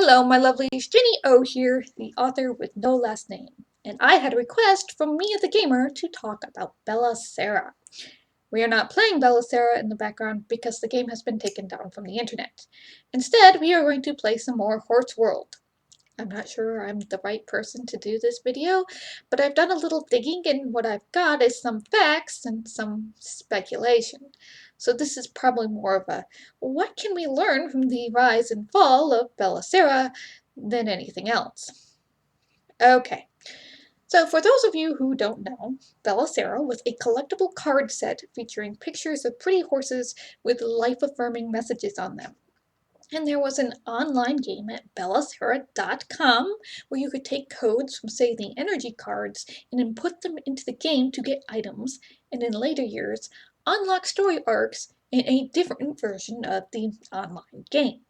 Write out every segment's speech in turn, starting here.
Hello, my lovelies. Jenny O here, the author with no last name. And I had a request from me the gamer to talk about Bella Sara. We are not playing Bella Sara in the background because the game has been taken down from the internet. Instead, we are going to play some more Horse World. I'm not sure I'm the right person to do this video, but I've done a little digging and what I've got is some facts and some speculation. So this is probably more of a what can we learn from the rise and fall of Bella Sara than anything else. Okay, so for those of you who don't know, Bella Sara was a collectible card set featuring pictures of pretty horses with life-affirming messages on them. And there was an online game at bellasara.com where you could take codes from, say, the energy cards and input them into the game to get items, and in later years, unlock story arcs in a different version of the online game.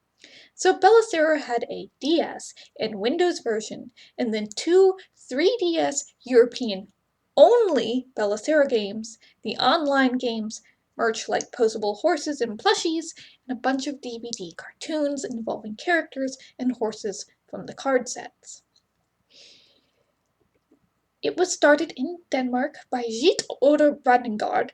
So Bella Sara had a DS and Windows version, and then two 3DS European only Bella Sara games, the online games, merch like posable horses and plushies, and a bunch of DVD cartoons involving characters and horses from the card sets. It was started in Denmark by Jit Oder Brandengard,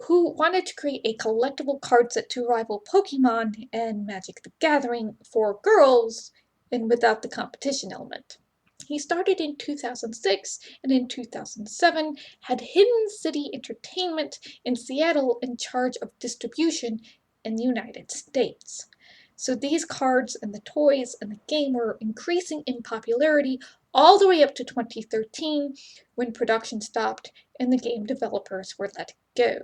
who wanted to create a collectible card set to rival Pokemon and Magic the Gathering for girls and without the competition element. He started in 2006 and in 2007 had Hidden City Entertainment in Seattle in charge of distribution in the United States. So these cards and the toys and the game were increasing in popularity all the way up to 2013 when production stopped and the game developers were let go.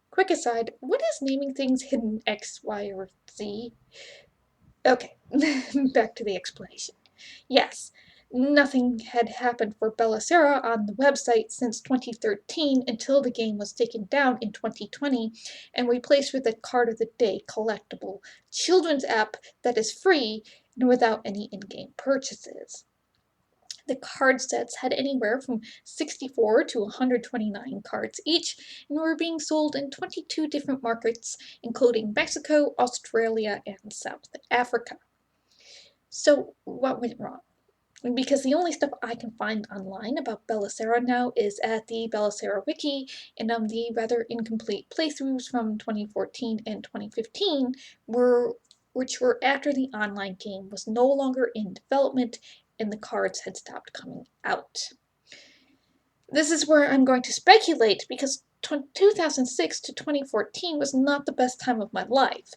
Quick aside, what is naming things hidden X, Y, or Z? Okay, back to the explanation. Yes, nothing had happened for Bella Sara on the website since 2013 until the game was taken down in 2020 and replaced with a Card of the Day collectible children's app that is free and without any in-game purchases. The card sets had anywhere from 64 to 129 cards each and were being sold in 22 different markets, including Mexico, Australia, and South Africa. So what went wrong? Because the only stuff I can find online about Bella Sara now is at the Bella Sara wiki and on the rather incomplete playthroughs from 2014 and 2015 which were after the online game was no longer in development and the cards had stopped coming out. This is where I'm going to speculate because 2006 to 2014 was not the best time of my life.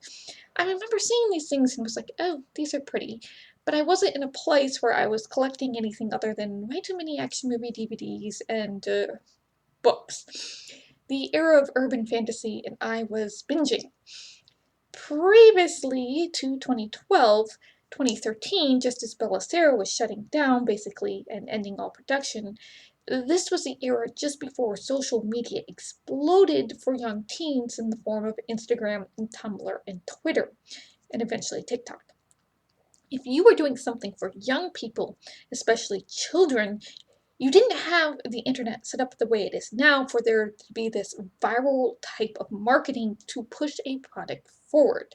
I remember seeing these things and was like, oh, these are pretty. But I wasn't in a place where I was collecting anything other than way too many action movie DVDs and books. The era of urban fantasy and I was binging. Previously to 2012, 2013, just as Bella Sara was shutting down basically and ending all production, this was the era just before social media exploded for young teens in the form of Instagram and Tumblr and Twitter, and eventually TikTok. If you were doing something for young people, especially children, you didn't have the internet set up the way it is now for there to be this viral type of marketing to push a product forward.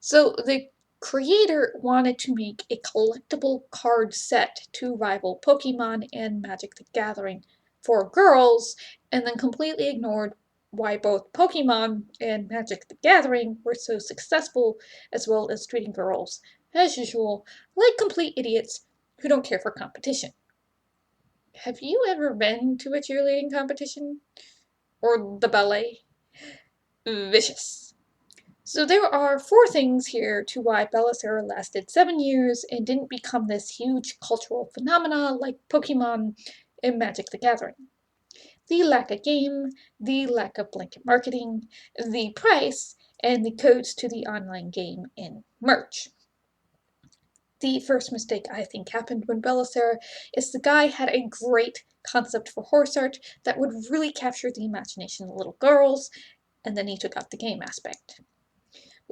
So the creator wanted to make a collectible card set to rival Pokemon and Magic the Gathering for girls, and then completely ignored why both Pokemon and Magic the Gathering were so successful, as well as treating girls, as usual, like complete idiots who don't care for competition. Have you ever been to a cheerleading competition? Or the ballet? Vicious. So there are 4 things here to why Bella Sara lasted 7 years and didn't become this huge cultural phenomena like Pokemon and Magic the Gathering. The lack of game, the lack of blanket marketing, the price, and the codes to the online game and merch. The first mistake I think happened when Bella Sara is the guy had a great concept for horse art that would really capture the imagination of little girls, and then he took out the game aspect.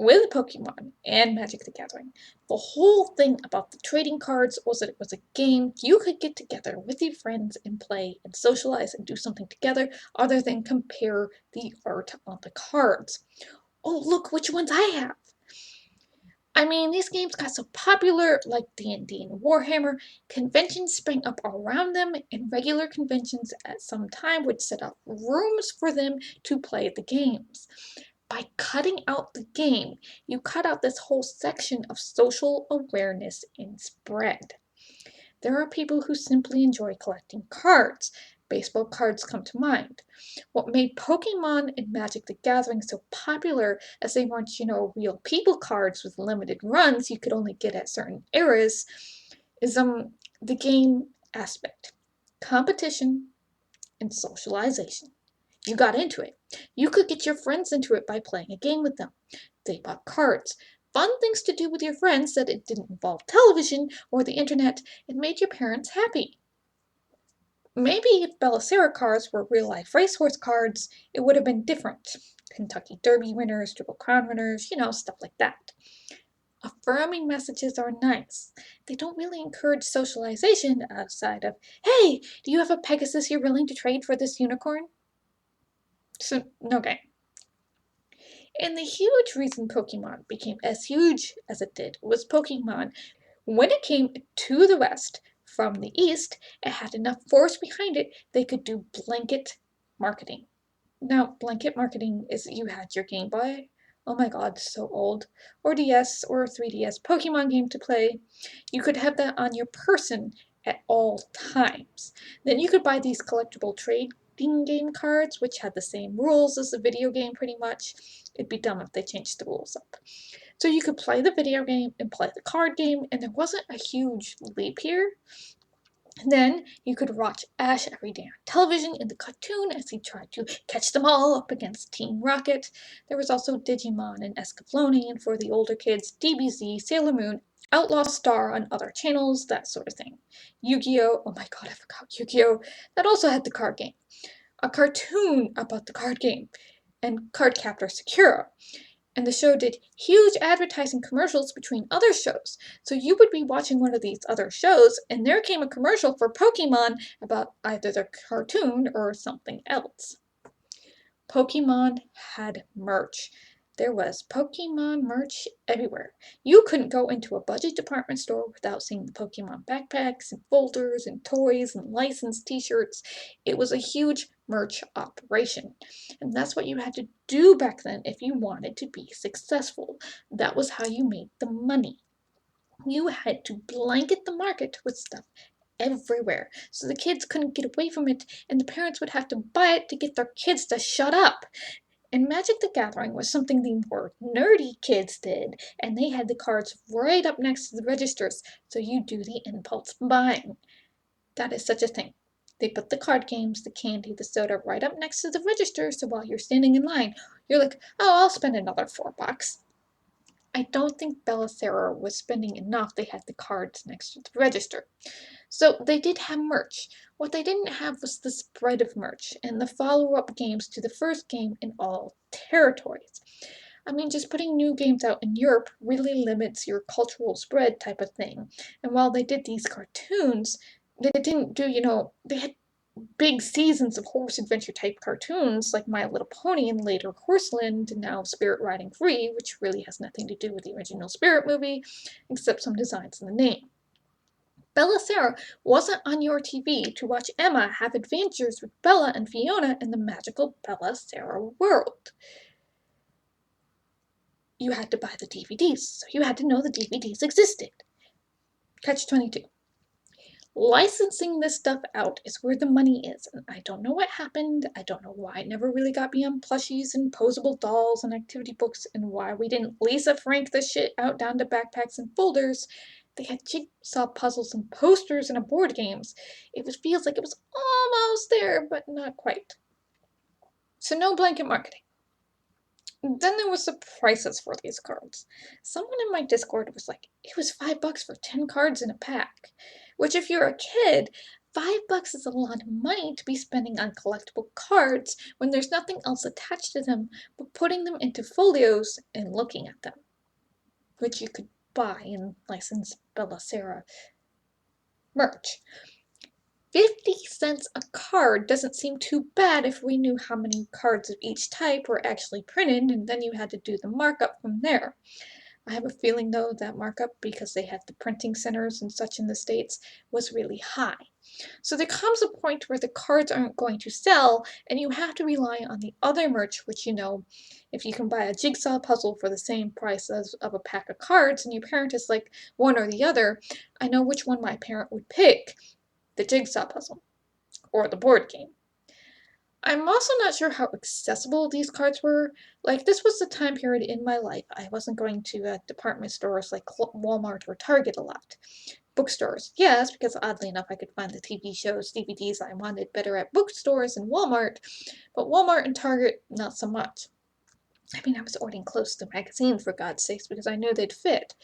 With Pokemon and Magic the Gathering, the whole thing about the trading cards was that it was a game you could get together with your friends and play and socialize and do something together other than compare the art on the cards. Oh, look which ones I have! I mean, these games got so popular, like D&D and Warhammer, conventions sprang up around them, and regular conventions at some time would set up rooms for them to play the games. By cutting out the game, you cut out this whole section of social awareness and spread. There are people who simply enjoy collecting cards. Baseball cards come to mind. What made Pokemon and Magic the Gathering so popular, as they weren't, real people cards with limited runs you could only get at certain eras, is the game aspect. Competition and socialization. You got into it. You could get your friends into it by playing a game with them. They bought cards. Fun things to do with your friends that it didn't involve television or the internet and made your parents happy. Maybe if Belisara cards were real life racehorse cards, it would have been different. Kentucky Derby winners, Triple Crown winners, stuff like that. Affirming messages are nice. They don't really encourage socialization outside of, hey, do you have a Pegasus you're willing to trade for this unicorn? So, no game. And the huge reason Pokemon became as huge as it did was Pokemon. When it came to the West from the East, it had enough force behind it they could do blanket marketing. Now, blanket marketing is you had your Game Boy, oh my god, so old, or DS or 3DS Pokemon game to play. You could have that on your person at all times. Then you could buy these collectible trading game cards, which had the same rules as the video game pretty much. It'd be dumb if they changed the rules up. So you could play the video game and play the card game, and there wasn't a huge leap here. Then you could watch Ash every day on television in the cartoon as he tried to catch them all up against Team Rocket. There was also Digimon and Escaflowne, and for the older kids, DBZ, Sailor Moon, Outlaw Star on other channels, that sort of thing. Yu-Gi-Oh! Oh my god, I forgot Yu-Gi-Oh! That also had the card game. A cartoon about the card game, and Cardcaptor Sakura. And the show did huge advertising commercials between other shows. So you would be watching one of these other shows, and there came a commercial for Pokemon about either the cartoon or something else. Pokemon had merch. There was Pokemon merch everywhere. You couldn't go into a budget department store without seeing the Pokemon backpacks and folders and toys and licensed t-shirts. It was a huge merch operation. And that's what you had to do back then if you wanted to be successful. That was how you made the money. You had to blanket the market with stuff everywhere so the kids couldn't get away from it and the parents would have to buy it to get their kids to shut up. And Magic the Gathering was something the more nerdy kids did, and they had the cards right up next to the registers, so you do the impulse buying. That is such a thing. They put the card games, the candy, the soda right up next to the register, so while you're standing in line, you're like, oh, I'll spend another $4. I don't think Belisara was spending enough. They had the cards next to the register. So they did have merch. What they didn't have was the spread of merch and the follow-up games to the first game in all territories. I mean, just putting new games out in Europe really limits your cultural spread type of thing. And while they did these cartoons, they didn't do, they had big seasons of horse adventure type cartoons like My Little Pony and later Horseland and now Spirit Riding Free, which really has nothing to do with the original Spirit movie, except some designs in the name. Belisara wasn't on your TV to watch Emma have adventures with Bella and Fiona in the magical Belisara world. You had to buy the DVDs, so you had to know the DVDs existed. Catch-22. Licensing this stuff out is where the money is, and I don't know what happened. I don't know why it never really got beyond plushies and posable dolls and activity books, and why we didn't Lisa Frank this shit out down to backpacks and folders. They had jigsaw puzzles and posters and board games. Feels like it was almost there, but not quite. So no blanket marketing. Then there was the prices for these cards. Someone in my Discord was like, it was $5 for 10 cards in a pack. Which if you're a kid, $5 is a lot of money to be spending on collectible cards when there's nothing else attached to them but putting them into folios and looking at them. Which you could buy and license Belisara merch. 50 cents a card doesn't seem too bad if we knew how many cards of each type were actually printed, and then you had to do the markup from there. I have a feeling, though, that markup, because they had the printing centers and such in the States, was really high. So there comes a point where the cards aren't going to sell, and you have to rely on the other merch, which, if you can buy a jigsaw puzzle for the same price as of a pack of cards, and your parent is like one or the other, I know which one my parent would pick, the jigsaw puzzle or the board game. I'm also not sure how accessible these cards were. Like, this was the time period in my life I wasn't going to department stores like Walmart or Target a lot. Bookstores, yes, because oddly enough I could find the TV shows, DVDs I wanted better at bookstores than Walmart, but Walmart and Target, not so much. I mean, I was ordering close to magazines, for God's sakes, because I knew they'd fit.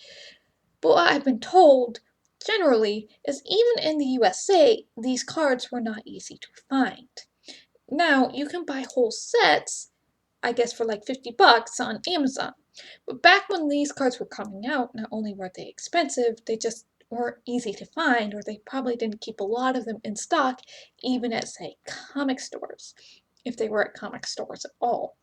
But what I've been told, generally, is even in the USA, these cards were not easy to find. Now, you can buy whole sets, I guess for like $50 on Amazon. But back when these cards were coming out, not only were they expensive, they just weren't easy to find, or they probably didn't keep a lot of them in stock, even at, say, comic stores, if they were at comic stores at all.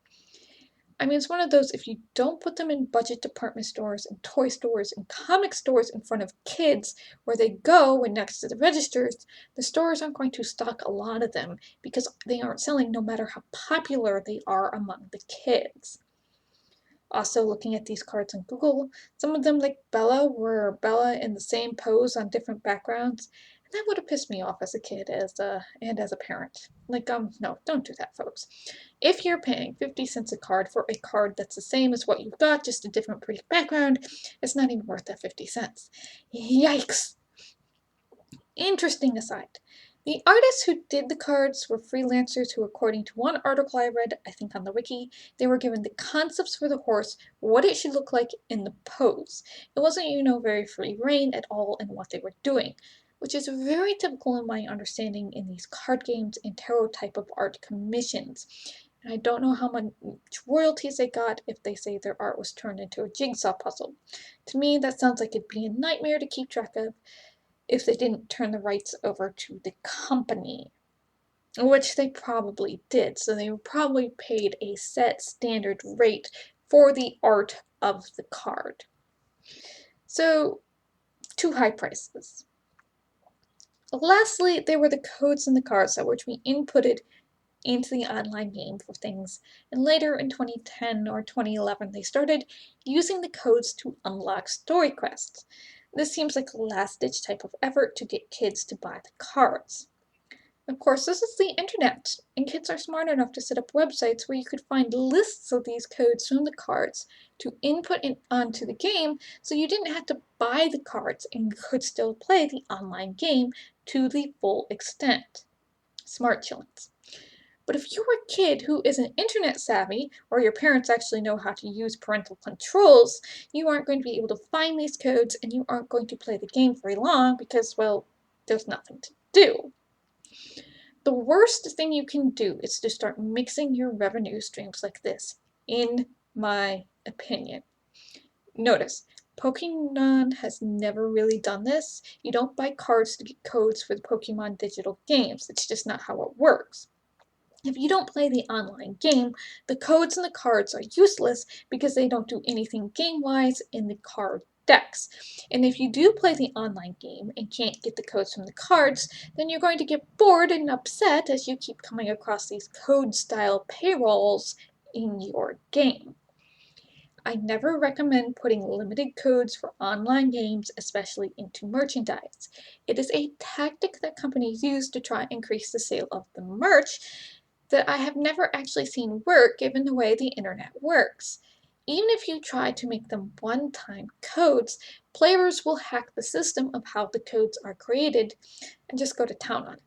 I mean, it's one of those, if you don't put them in budget department stores and toy stores and comic stores in front of kids where they go and next to the registers, the stores aren't going to stock a lot of them because they aren't selling no matter how popular they are among the kids. Also, looking at these cards on Google, some of them, like Bella, were Bella in the same pose on different backgrounds, and that would have pissed me off as a kid and as a parent. Like, no, don't do that, folks. If you're paying 50 cents a card for a card that's the same as what you've got, just a different pretty background, it's not even worth that 50 cents. Yikes! Interesting aside. The artists who did the cards were freelancers who, according to one article I read, I think on the wiki, they were given the concepts for the horse, what it should look like in the pose. It wasn't, very free reign at all in what they were doing, which is very typical in my understanding in these card games and tarot type of art commissions. And I don't know how much royalties they got if they say their art was turned into a jigsaw puzzle. To me, that sounds like it'd be a nightmare to keep track of if they didn't turn the rights over to the company, which they probably did. So they were probably paid a set standard rate for the art of the card. So, too high prices. Lastly, there were the codes in the cards that were to be inputted into the online game for things. And later in 2010 or 2011, they started using the codes to unlock story quests. This seems like a last-ditch type of effort to get kids to buy the cards. Of course, this is the internet, and kids are smart enough to set up websites where you could find lists of these codes from the cards to input onto the game, so you didn't have to buy the cards and could still play the online game to the full extent. Smart chillins. But if you're a kid who isn't internet savvy, or your parents actually know how to use parental controls, you aren't going to be able to find these codes and you aren't going to play the game very long because, well, there's nothing to do. The worst thing you can do is to start mixing your revenue streams like this, in my opinion. Notice, Pokemon has never really done this. You don't buy cards to get codes for the Pokemon digital games. It's just not how it works. If you don't play the online game, the codes and the cards are useless because they don't do anything game-wise in the card decks. And if you do play the online game and can't get the codes from the cards, then you're going to get bored and upset as you keep coming across these code-style payrolls in your game. I never recommend putting limited codes for online games, especially into merchandise. It is a tactic that companies use to try and increase the sale of the merch that I have never actually seen work given the way the internet works. Even if you try to make them one-time codes, players will hack the system of how the codes are created and just go to town on it.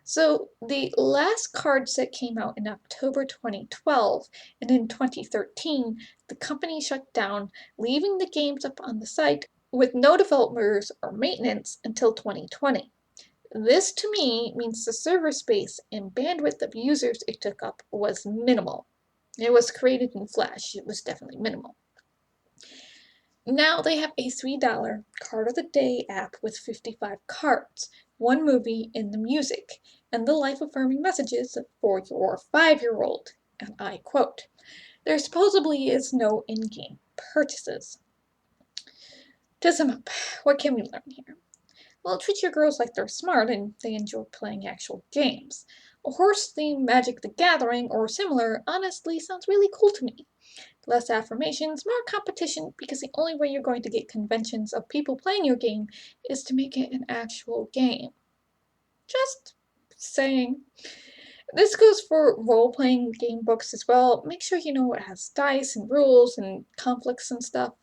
So the last card set came out in October 2012, and in 2013, the company shut down, leaving the games up on the site with no developers or maintenance until 2020. This, to me, means the server space and bandwidth of users it took up was minimal. It was created in Flash. It was definitely minimal. Now they have a $3 Card of the Day app with 55 cards, one movie in the music, and the life-affirming messages for your 5-year-old. And I quote, "There supposedly is no in-game purchases." To sum up, what can we learn here? Well, treat your girls like they're smart and they enjoy playing actual games. A horse-themed Magic the Gathering or similar honestly sounds really cool to me. Less affirmations, more competition, because the only way you're going to get conventions of people playing your game is to make it an actual game. Just saying. This goes for role-playing game books as well. Make sure you know it has dice and rules and conflicts and stuff.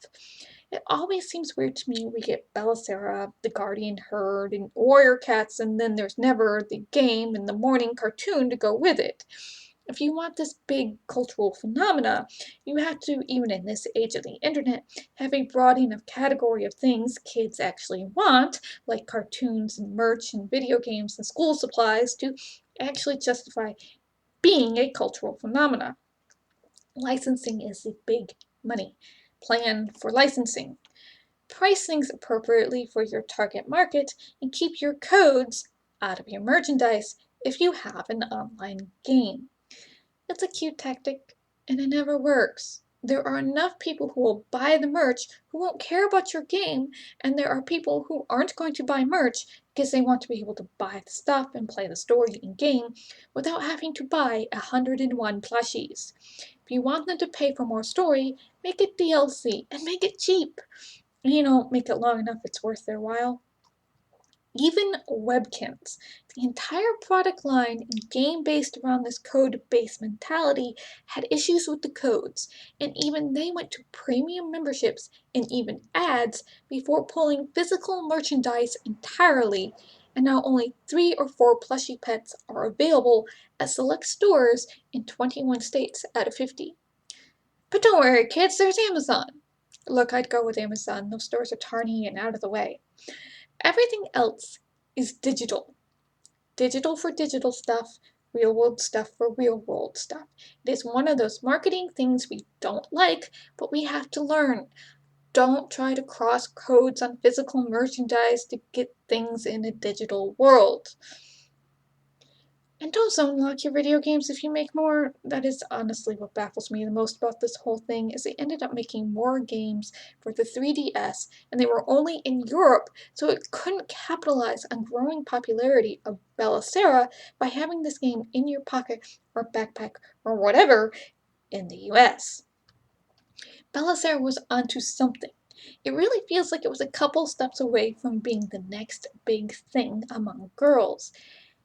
It always seems weird to me we get Belisara, the Guardian Herd, and Warrior Cats, and then there's never the game and the morning cartoon to go with it. If you want this big cultural phenomena, you have to, even in this age of the internet, have a broad enough category of things kids actually want, like cartoons and merch and video games and school supplies, to actually justify being a cultural phenomena. Licensing is the big money. Plan for licensing. Price things appropriately for your target market and keep your codes out of your merchandise if you have an online game. It's a cute tactic, and it never works. There are enough people who will buy the merch who won't care about your game, and there are people who aren't going to buy merch because they want to be able to buy the stuff and play the story in game without having to buy 101 plushies. If you want them to pay for more story, make it DLC and make it cheap. Make it long enough it's worth their while. Even Webkins, the entire product line and game based around this code-based mentality, had issues with the codes, and even they went to premium memberships and even ads before pulling physical merchandise entirely, and now only 3 or 4 plushie pets are available at select stores in 21 states out of 50. But don't worry, kids, there's Amazon. Look, I'd go with Amazon. Those stores are tiny and out of the way. Everything else is digital. Digital for digital stuff, real world stuff for real world stuff. It is one of those marketing things we don't like, but we have to learn. Don't try to cross codes on physical merchandise to get things in a digital world. And don't zone lock your video games if you make more. That is honestly what baffles me the most about this whole thing, is they ended up making more games for the 3DS, and they were only in Europe, so it couldn't capitalize on growing popularity of Belisara by having this game in your pocket or backpack or whatever in the US. Belisara was onto something. It really feels like it was a couple steps away from being the next big thing among girls,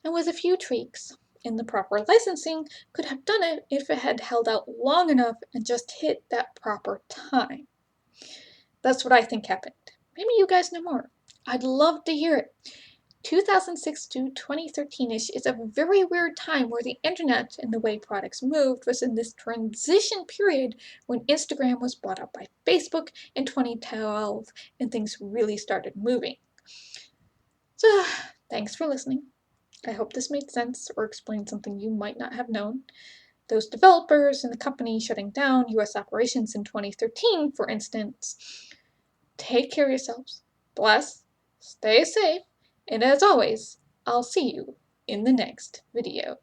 and with a few tweaks in the proper licensing, could have done it if it had held out long enough and just hit that proper time. That's what I think happened. Maybe you guys know more. I'd love to hear it. 2006 to 2013-ish is a very weird time where the internet and the way products moved was in this transition period when Instagram was bought up by Facebook in 2012 and things really started moving. So, thanks for listening. I hope this made sense or explained something you might not have known. Those developers and the company shutting down US operations in 2013, for instance. Take care of yourselves. Bless. Stay safe. And as always, I'll see you in the next video.